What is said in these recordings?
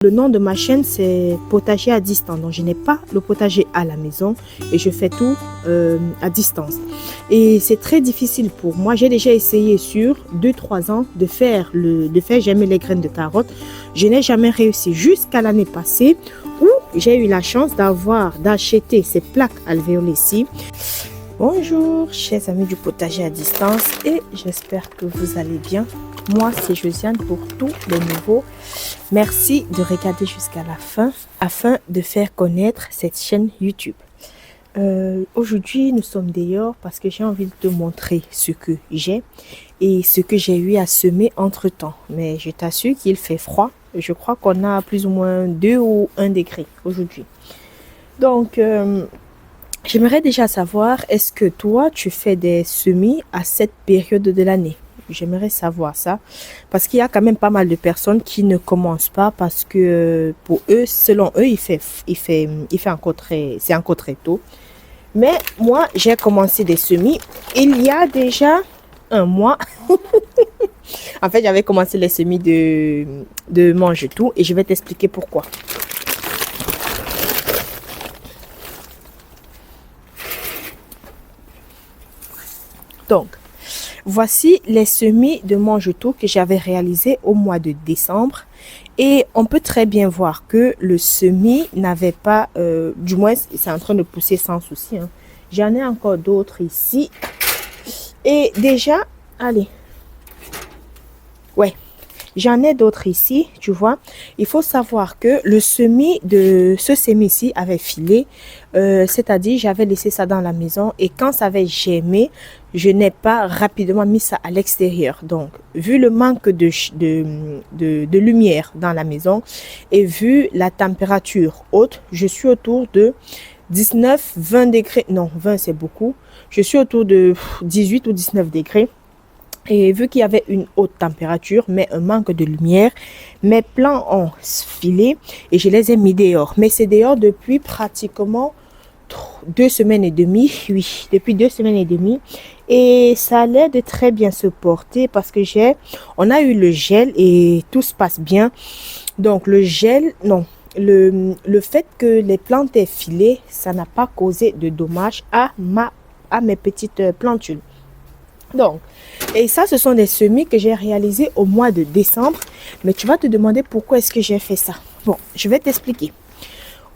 Le nom de ma chaîne, c'est Potager à distance. Donc, je n'ai pas le potager à la maison et je fais tout à distance. Et c'est très difficile pour moi. J'ai déjà essayé sur 2-3 ans de faire germer les graines de carottes. Je n'ai jamais réussi jusqu'à l'année passée où j'ai eu la chance d'acheter ces plaques alvéolées ici. Bonjour, chers amis du potager à distance, et j'espère que vous allez bien. Moi, c'est Josiane pour tous les nouveaux. Merci de regarder jusqu'à la fin afin de faire connaître cette chaîne YouTube. Aujourd'hui, nous sommes dehors parce que j'ai envie de te montrer ce que j'ai et ce que j'ai eu à semer entre temps. Mais je t'assure qu'il fait froid. Je crois qu'on a plus ou moins 2 ou 1 degré aujourd'hui. Donc, j'aimerais déjà savoir, est-ce que toi, tu fais des semis à cette période de l'année? J'aimerais savoir ça parce qu'il y a quand même pas mal de personnes qui ne commencent pas parce que pour eux, selon eux, c'est encore très tôt. Mais moi, j'ai commencé des semis il y a déjà 1 mois. En fait, j'avais commencé les semis de mange-tout et je vais t'expliquer pourquoi. Donc, voici les semis de mange-tout que j'avais réalisés au mois de décembre. Et on peut très bien voir que le semis n'avait pas, du moins, c'est en train de pousser sans souci. Hein. J'en ai encore d'autres ici. Et déjà, allez. Ouais. J'en ai d'autres ici, tu vois. Il faut savoir que le semis de ce semis-ci avait filé. C'est-à-dire, j'avais laissé ça dans la maison. Et quand ça avait germé, je n'ai pas rapidement mis ça à l'extérieur. Donc, vu le manque de lumière dans la maison et vu la température haute, je suis autour de 19-20 degrés. Non, 20 c'est beaucoup. Je suis autour de 18 ou 19 degrés. Et vu qu'il y avait une haute température, mais un manque de lumière, mes plants ont filé et je les ai mis dehors. Mais c'est dehors depuis pratiquement 2 semaines et demie. Oui, depuis 2 semaines et demie. Et ça a l'air de très bien se porter parce que on a eu le gel et tout se passe bien. Donc le gel, non. Le fait que les plantes aient filé, ça n'a pas causé de dommages à mes petites plantules. Donc, et ça, ce sont des semis que j'ai réalisés au mois de décembre. Mais tu vas te demander pourquoi est-ce que j'ai fait ça. Bon, je vais t'expliquer.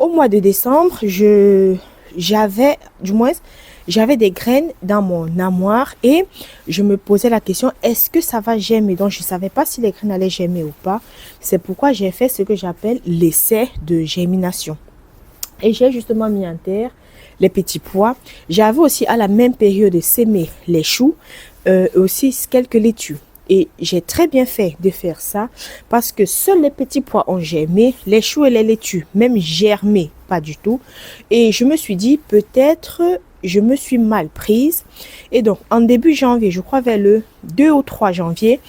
Au mois de décembre, j'avais des graines dans mon armoire et je me posais la question, est-ce que ça va germer? Donc, je ne savais pas si les graines allaient germer ou pas. C'est pourquoi j'ai fait ce que j'appelle l'essai de germination. Et j'ai justement mis en terre les petits pois. J'avais aussi à la même période sémé les choux, aussi quelques laitues. Et j'ai très bien fait de faire ça parce que seuls les petits pois ont germé, les choux et les laitues même germé pas du tout. Et je me suis dit peut-être je me suis mal prise. Et donc en début janvier, je crois vers le 2 ou 3 janvier,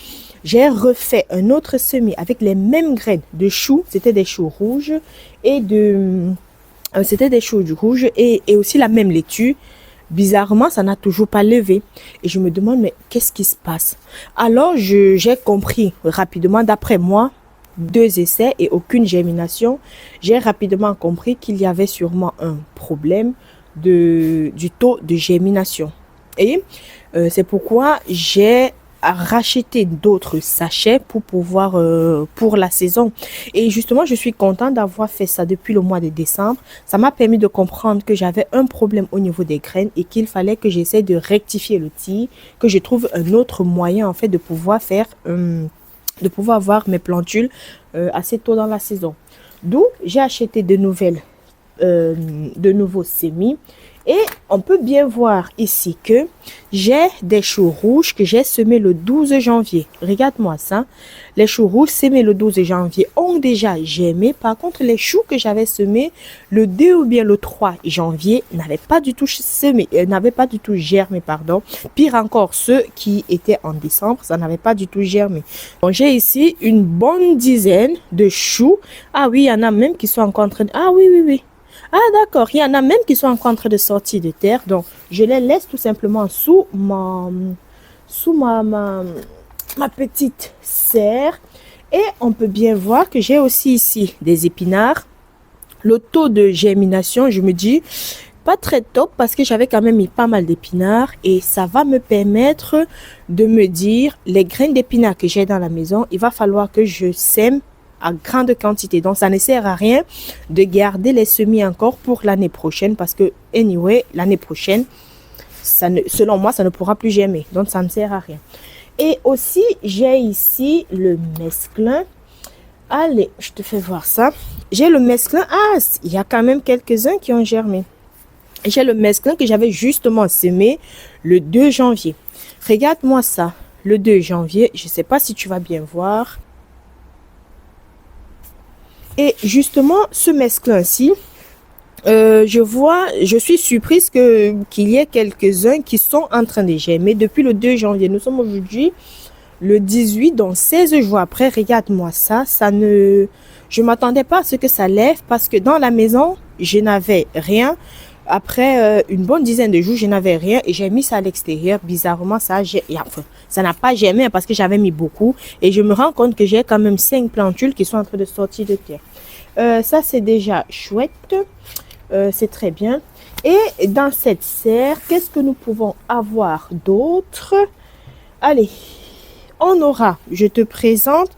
j'ai refait un autre semis avec les mêmes graines de choux. C'était des choux rouges et c'était des choux rouges et aussi la même laitue. Bizarrement, ça n'a toujours pas levé. Et je me demande, mais qu'est-ce qui se passe? Alors, j'ai compris rapidement, d'après moi, 2 essais et aucune germination. J'ai rapidement compris qu'il y avait sûrement un problème du taux de germination. Et c'est pourquoi j'ai racheter d'autres sachets pour pouvoir pour la saison. Et justement, je suis contente d'avoir fait ça depuis le mois de décembre. Ça m'a permis de comprendre que j'avais un problème au niveau des graines et qu'il fallait que j'essaie de rectifier le tir, que je trouve un autre moyen en fait de pouvoir avoir mes plantules assez tôt dans la saison. D'où j'ai acheté de nouveaux semis. Et on peut bien voir ici que j'ai des choux rouges que j'ai semés le 12 janvier. Regarde-moi ça. Les choux rouges semés le 12 janvier ont déjà germé. Par contre, les choux que j'avais semés le 2 ou bien le 3 janvier n'avaient pas du tout germé, pardon. Pire encore, ceux qui étaient en décembre, ça n'avait pas du tout germé. Donc, j'ai ici une bonne dizaine de choux. Ah oui, il y en a même qui sont encore en train de... Ah oui, oui, oui. Ah d'accord, il y en a même qui sont encore en train de sortir de terre. Donc, je les laisse tout simplement sous ma petite serre. Et on peut bien voir que j'ai aussi ici des épinards. Le taux de germination, je me dis, pas très top parce que j'avais quand même mis pas mal d'épinards et ça va me permettre de me dire les graines d'épinards que j'ai dans la maison, il va falloir que je sème à grande quantité. Donc, ça ne sert à rien de garder les semis encore pour l'année prochaine parce que, anyway, l'année prochaine, selon moi, ça ne pourra plus germer. Donc, ça ne sert à rien. Et aussi, j'ai ici le mesclun. Allez, je te fais voir ça. J'ai le mesclun. Ah, il y a quand même quelques-uns qui ont germé. J'ai le mesclun que j'avais justement semé le 2 janvier. Regarde-moi ça. Le 2 janvier, je ne sais pas si tu vas bien voir. Et justement, ce mesclun-ci, je suis surprise qu'il y ait quelques-uns qui sont en train de germer depuis le 2 janvier. Nous sommes aujourd'hui le 18, donc 16 jours après. Regarde-moi ça. Je ne m'attendais pas à ce que ça lève parce que dans la maison, je n'avais rien. Après une bonne dizaine de jours, je n'avais rien et j'ai mis ça à l'extérieur. Bizarrement, ça n'a pas germé parce que j'avais mis beaucoup. Et je me rends compte que j'ai quand même 5 plantules qui sont en train de sortir de terre. Ça, c'est déjà chouette. C'est très bien. Et dans cette serre, qu'est-ce que nous pouvons avoir d'autre? Allez, je te présente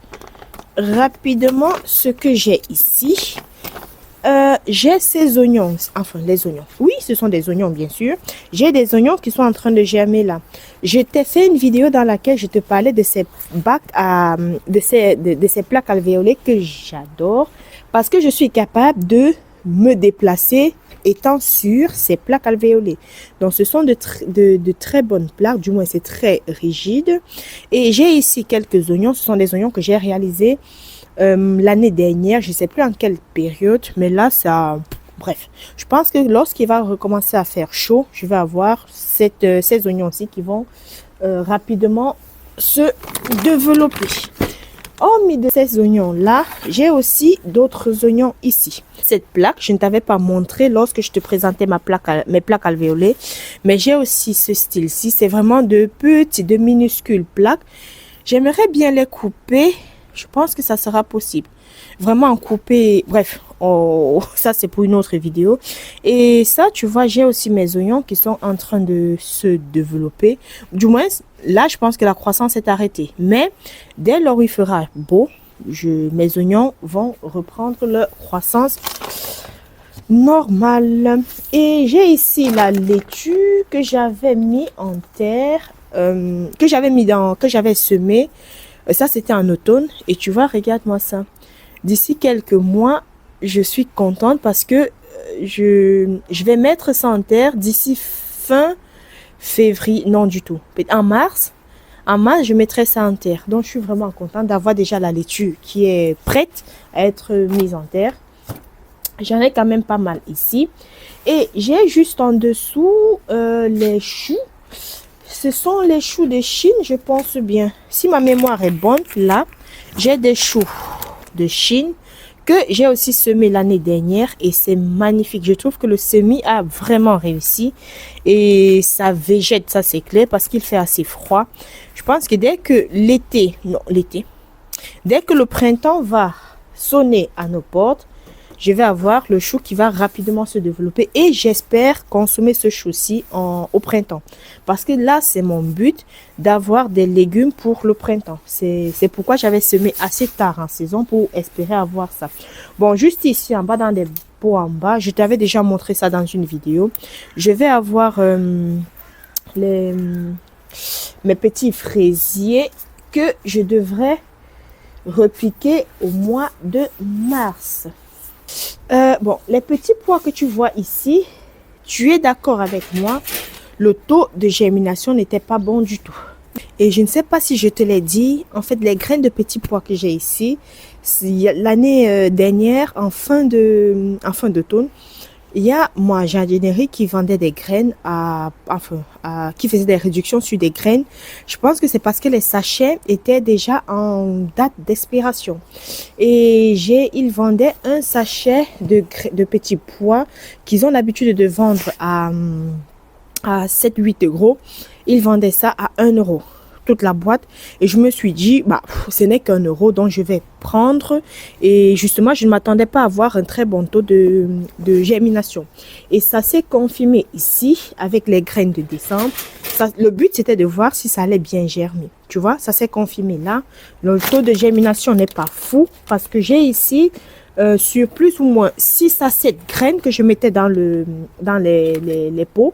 rapidement ce que j'ai ici. J'ai ces oignons, enfin les oignons. Oui, ce sont des oignons bien sûr. J'ai des oignons qui sont en train de germer là. Je t'ai fait une vidéo dans laquelle je te parlais de ces bacs de ces plaques alvéolées que j'adore parce que je suis capable de me déplacer étant sur ces plaques alvéolées. Donc ce sont de très bonnes plaques, du moins c'est très rigide. Et j'ai ici quelques oignons, ce sont des oignons que j'ai réalisés l'année dernière, je ne sais plus en quelle période, mais là, bref, je pense que lorsqu'il va recommencer à faire chaud, je vais avoir ces oignons-ci qui vont rapidement se développer. Hormis de ces oignons-là, j'ai aussi d'autres oignons ici. Cette plaque, je ne t'avais pas montré lorsque je te présentais mes plaques alvéolées, mais j'ai aussi ce style-ci. C'est vraiment de minuscules plaques. J'aimerais bien les couper. Je pense que ça sera possible. Vraiment en couper, bref, ça c'est pour une autre vidéo. Et ça, tu vois, j'ai aussi mes oignons qui sont en train de se développer. Du moins, là, je pense que la croissance est arrêtée. Mais dès lors où il fera beau, mes oignons vont reprendre leur croissance normale. Et j'ai ici la laitue que j'avais mis en terre, que j'avais semé. Ça, c'était en automne. Et tu vois, regarde-moi ça. D'ici quelques mois, je suis contente parce que je vais mettre ça en terre d'ici fin février. Non, du tout. En mars, je mettrai ça en terre. Donc, je suis vraiment contente d'avoir déjà la laitue qui est prête à être mise en terre. J'en ai quand même pas mal ici. Et j'ai juste en dessous les choux. Ce sont les choux de Chine, je pense bien. Si ma mémoire est bonne, là, j'ai des choux de Chine que j'ai aussi semé l'année dernière et c'est magnifique. Je trouve que le semis a vraiment réussi et ça végète, ça c'est clair, parce qu'il fait assez froid. Je pense que dès que dès que le printemps va sonner à nos portes, je vais avoir le chou qui va rapidement se développer et j'espère consommer ce chou-ci au printemps. Parce que là, c'est mon but d'avoir des légumes pour le printemps. C'est pourquoi j'avais semé assez tard en saison pour espérer avoir ça. Bon, juste ici en bas dans des pots en bas, je t'avais déjà montré ça dans une vidéo. Je vais avoir mes petits fraisiers que je devrais repiquer au mois de mars. Bon, les petits pois que tu vois ici, tu es d'accord avec moi, le taux de germination n'était pas bon du tout. Et je ne sais pas si je te l'ai dit, en fait, les graines de petits pois que j'ai ici, l'année dernière, en fin d'automne, il y a moi jardinerie qui vendait des graines qui faisait des réductions sur des graines. Je pense que c'est parce que les sachets étaient déjà en date d'expiration. Et ils vendaient un sachet de petits pois qu'ils ont l'habitude de vendre à 7-8 euros. Ils vendaient ça à 1 euro. toute la boîte. Et je me suis dit, bah, ce n'est qu'1 € donc je vais prendre. Et justement, je ne m'attendais pas à avoir un très bon taux de germination. Et ça s'est confirmé ici avec les graines de décembre. Le but, c'était de voir si ça allait bien germer. Tu vois, ça s'est confirmé là. Le taux de germination n'est pas fou parce que j'ai ici sur plus ou moins 6 à 7 graines que je mettais dans les pots.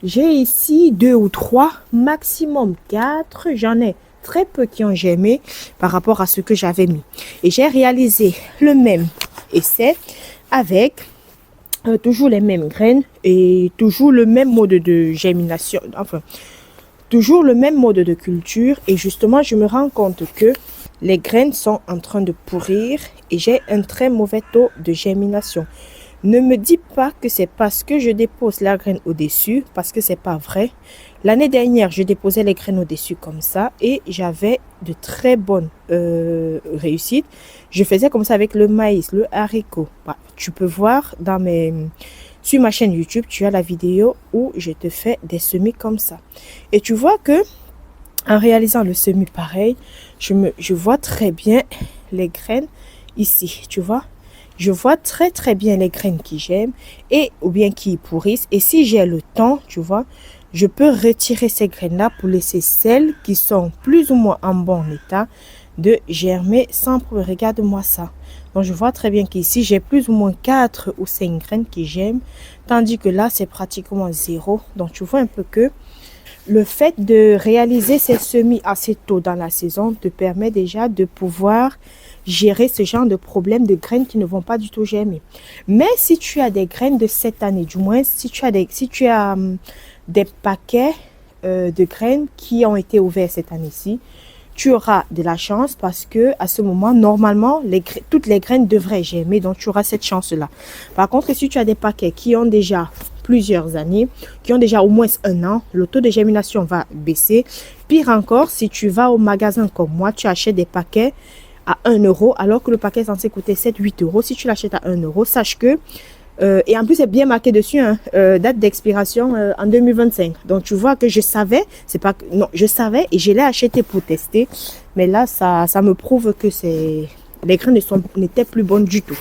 J'ai ici 2 ou 3, maximum 4. J'en ai très peu qui ont germé par rapport à ce que j'avais mis. Et j'ai réalisé le même essai avec toujours les mêmes graines et toujours le même mode de germination. Enfin, toujours le même mode de culture. Et justement, je me rends compte que les graines sont en train de pourrir et j'ai un très mauvais taux de germination. Ne me dis pas que c'est parce que je dépose la graine au-dessus, parce que c'est pas vrai. L'année dernière, je déposais les graines au-dessus comme ça et j'avais de très bonnes réussites. Je faisais comme ça avec le maïs, le haricot. Bah, tu peux voir sur ma chaîne YouTube, tu as la vidéo où je te fais des semis comme ça. Et tu vois que en réalisant le semis pareil, je vois très bien les graines ici, tu vois. Je vois très très bien les graines qui germent et ou bien qui pourrissent. Et si j'ai le temps, tu vois, je peux retirer ces graines-là pour laisser celles qui sont plus ou moins en bon état de germer sans problème. Regarde-moi ça. Donc je vois très bien qu'ici, j'ai plus ou moins 4 ou 5 graines qui germent, tandis que là, c'est pratiquement 0. Donc tu vois un peu que le fait de réaliser ces semis assez tôt dans la saison te permet déjà de pouvoir gérer ce genre de problème de graines qui ne vont pas du tout germer. Mais si tu as des graines de cette année, du moins si tu as des paquets de graines qui ont été ouverts cette année-ci, tu auras de la chance parce que à ce moment, normalement, toutes les graines devraient germer, donc tu auras cette chance-là. Par contre, si tu as des paquets qui ont déjà plusieurs années, qui ont déjà au moins 1 an, le taux de germination va baisser. Pire encore, si tu vas au magasin comme moi, tu achètes des paquets à 1 € alors que le paquet est censé coûter 7-8 €. Si tu l'achètes à 1 €, sache que, et en plus c'est bien marqué dessus, hein, date d'expiration en 2025. Donc tu vois que je savais, je savais et je l'ai acheté pour tester. Mais là, ça me prouve que les graines n'étaient plus bonnes du tout.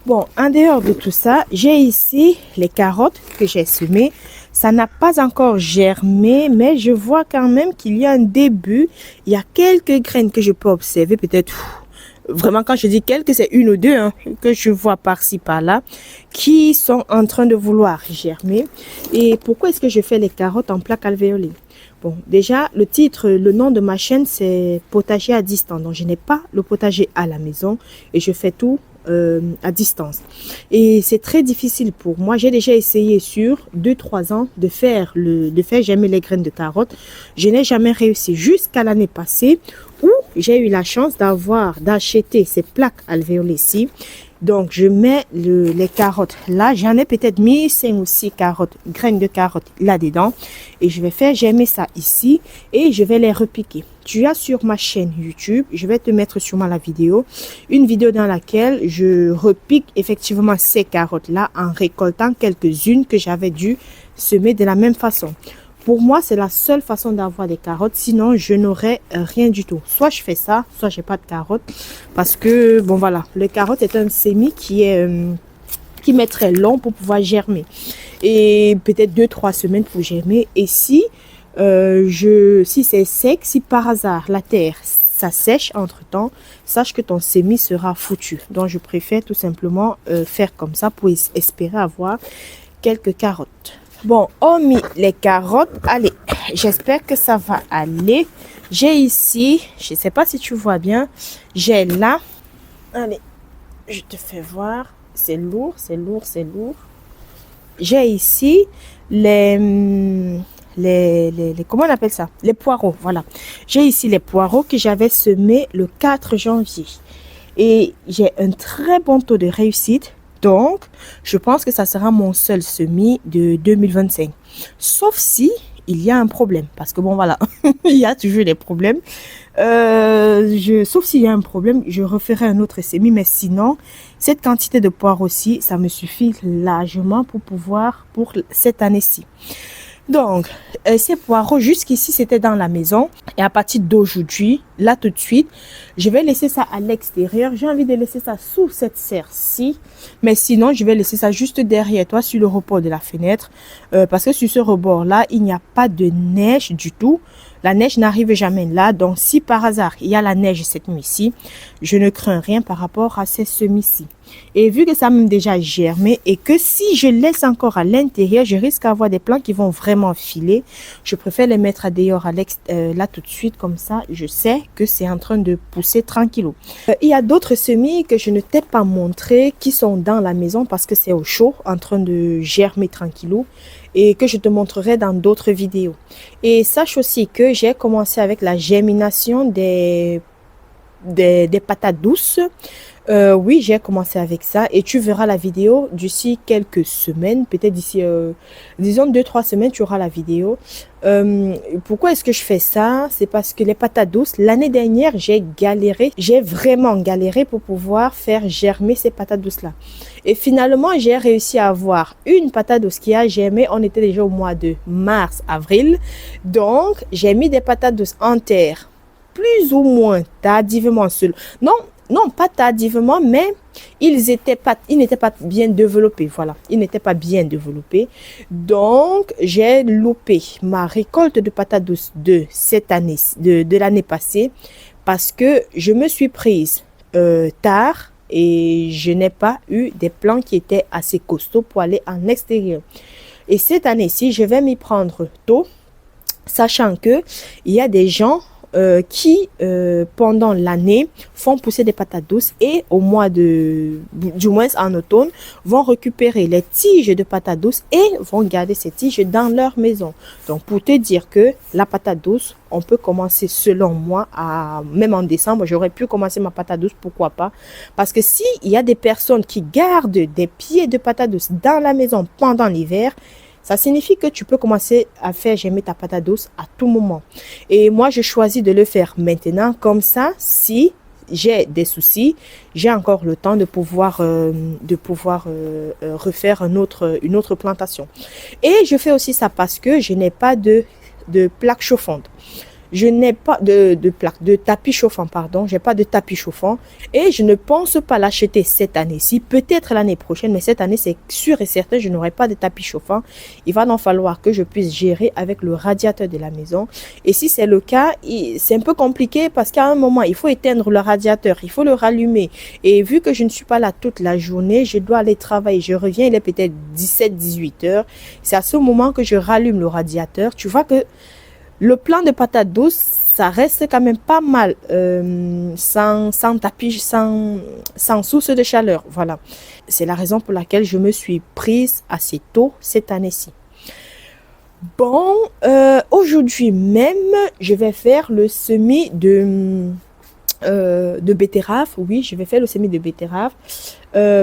Bon, en dehors de tout ça, j'ai ici les carottes que j'ai semées. Ça n'a pas encore germé, mais je vois quand même qu'il y a un début. Il y a quelques graines que je peux observer, peut-être, vraiment quand je dis quelques, c'est 1 ou 2 hein, que je vois par-ci, par-là, qui sont en train de vouloir germer. Et pourquoi est-ce que je fais les carottes en plaque alvéolée? Bon, déjà, le nom de ma chaîne, c'est potager à distance. Donc, je n'ai pas le potager à la maison et je fais tout à distance. Et c'est très difficile pour moi. J'ai déjà essayé sur 2-3 ans de faire germer les graines de carottes. Je n'ai jamais réussi jusqu'à l'année passée où j'ai eu la chance d'acheter ces plaques alvéolées-ci. Donc, je mets les carottes là. J'en ai peut-être mis 5 ou 6 graines de carottes là-dedans. Et je vais faire germer ça ici. Et je vais les repiquer. Tu as sur ma chaîne YouTube, je vais te mettre sûrement la vidéo. Une vidéo dans laquelle je repique effectivement ces carottes-là en récoltant quelques-unes que j'avais dû semer de la même façon. Pour moi, c'est la seule façon d'avoir des carottes. Sinon, je n'aurais rien du tout. Soit je fais ça, soit j'ai pas de carottes. Parce que, bon voilà, le carotte est un semis qui met très long pour pouvoir germer. Et peut-être 2-3 semaines pour germer. Et si c'est sec, si par hasard la terre ça sèche entre-temps, sache que ton semis sera foutu. Donc, je préfère tout simplement faire comme ça pour espérer avoir quelques carottes. Bon, hormis les carottes, allez, j'espère que ça va aller. J'ai ici, je ne sais pas si tu vois bien, j'ai là, allez, je te fais voir, c'est lourd. J'ai ici comment on appelle ça? Les poireaux, voilà. J'ai ici les poireaux que j'avais semés le 4 janvier. Et j'ai un très bon taux de réussite. Donc, je pense que ça sera mon seul semis de 2025. Sauf si il y a un problème. Parce que bon, voilà, il y a toujours des problèmes. Sauf s'il y a un problème, je referai un autre semis. Mais sinon, cette quantité de poires aussi, ça me suffit largement pour cette année-ci. Donc, ces poireaux, jusqu'ici, c'était dans la maison. Et à partir d'aujourd'hui, là tout de suite, je vais laisser ça à l'extérieur. J'ai envie de laisser ça sous cette serre-ci. Mais sinon, je vais laisser ça juste derrière toi, sur le rebord de la fenêtre. Parce que sur ce rebord-là, il n'y a pas de neige du tout. La neige n'arrive jamais là. Donc, si par hasard, il y a la neige cette nuit-ci, je ne crains rien par rapport à ces semis-ci. Et vu que ça m'a déjà germé et que si je laisse encore à l'intérieur, je risque d'avoir des plants qui vont vraiment filer. Je préfère les mettre à dehors là tout de suite. Comme ça, je sais que c'est en train de pousser tranquillou. Il y a d'autres semis que je ne t'ai pas montré qui sont dans la maison parce que c'est au chaud, en train de germer tranquillou. Et que je te montrerai dans d'autres vidéos. Et sache aussi que j'ai commencé avec la germination des patates douces. Oui, j'ai commencé avec ça et tu verras la vidéo d'ici quelques semaines, peut-être d'ici, disons 2-3 semaines, tu auras la vidéo. Pourquoi est-ce que je fais ça? C'est parce que les patates douces, l'année dernière, j'ai vraiment galéré pour pouvoir faire germer ces patates douces-là. Et finalement, j'ai réussi à avoir une patate douce qui a germé. On était déjà au mois de mars, avril. Donc, j'ai mis des patates douces en terre, plus ou moins tardivement seul. Non, pas tardivement, mais ils n'étaient pas bien développés. Voilà, ils n'étaient pas bien développés. Donc, j'ai loupé ma récolte de patates douces de cette année, de l'année passée, parce que je me suis prise tard et je n'ai pas eu des plants qui étaient assez costauds pour aller en extérieur. Et cette année-ci, je vais m'y prendre tôt, sachant que il y a des gens qui pendant l'année font pousser des patates douces et au mois du moins en automne vont récupérer les tiges de patates douces et vont garder ces tiges dans leur maison. Donc pour te dire que la patate douce, on peut commencer selon moi même en décembre, j'aurais pu commencer ma patate douce, pourquoi pas, parce que si il y a des personnes qui gardent des pieds de patates douces dans la maison pendant l'hiver, ça signifie que tu peux commencer à faire germer ta patate douce à tout moment. Et moi, je choisis de le faire maintenant. Comme ça, si j'ai des soucis, j'ai encore le temps de pouvoir refaire une autre plantation. Et je fais aussi ça parce que je n'ai pas de plaque chauffante. Je n'ai pas de tapis chauffant, pardon. J'ai pas de tapis chauffant et je ne pense pas l'acheter cette année-ci. Peut-être l'année prochaine, mais cette année, c'est sûr et certain, je n'aurai pas de tapis chauffant. Il va donc falloir que je puisse gérer avec le radiateur de la maison. Et si c'est le cas, c'est un peu compliqué parce qu'à un moment, il faut éteindre le radiateur, il faut le rallumer. Et vu que je ne suis pas là toute la journée, je dois aller travailler. Je reviens, il est peut-être 17-18 heures. C'est à ce moment que je rallume le radiateur. Tu vois que le plant de patates douces, ça reste quand même pas mal sans tapis, sans source de chaleur. Voilà, c'est la raison pour laquelle je me suis prise assez tôt cette année-ci. Bon, aujourd'hui même, je vais faire le semis de betterave. Oui, je vais faire le semis de betterave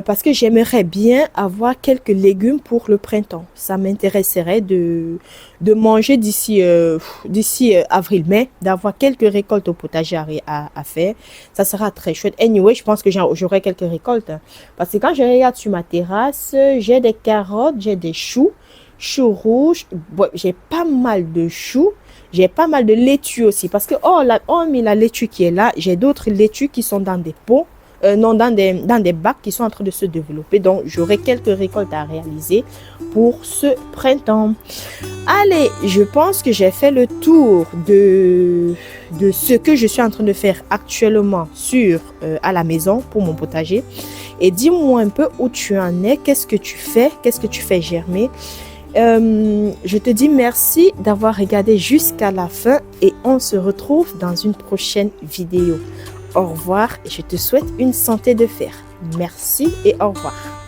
parce que j'aimerais bien avoir quelques légumes pour le printemps. Ça m'intéresserait de manger d'ici avril-mai, d'avoir quelques récoltes au potager à faire. Ça sera très chouette. Anyway, je pense que j'aurai quelques récoltes. Parce que quand je regarde sur ma terrasse, j'ai des carottes, j'ai des choux rouges. Bon, j'ai pas mal de choux. J'ai pas mal de laitues aussi parce que hormis la laitue qui est là, j'ai d'autres laitues qui sont dans des pots, dans des bacs qui sont en train de se développer. Donc, j'aurai quelques récoltes à réaliser pour ce printemps. Allez, je pense que j'ai fait le tour de ce que je suis en train de faire actuellement à la maison pour mon potager. Et dis-moi un peu où tu en es, qu'est-ce que tu fais germer. Je te dis merci d'avoir regardé jusqu'à la fin et on se retrouve dans une prochaine vidéo. Au revoir et je te souhaite une santé de fer. Merci et au revoir.